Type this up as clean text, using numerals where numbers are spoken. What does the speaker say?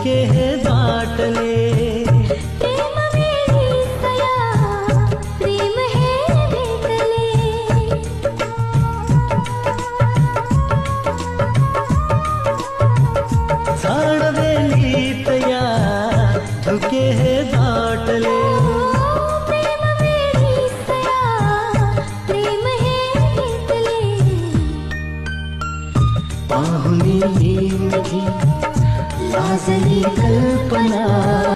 धुके हे दाटले. प्रेम वेळीसया प्रेम हे भेटले. झाडवेलीत या धुके हे दाटले. प्रेम वेळीसया प्रेम हे भेटले. पाहुनी माझी लाजली कल्पना.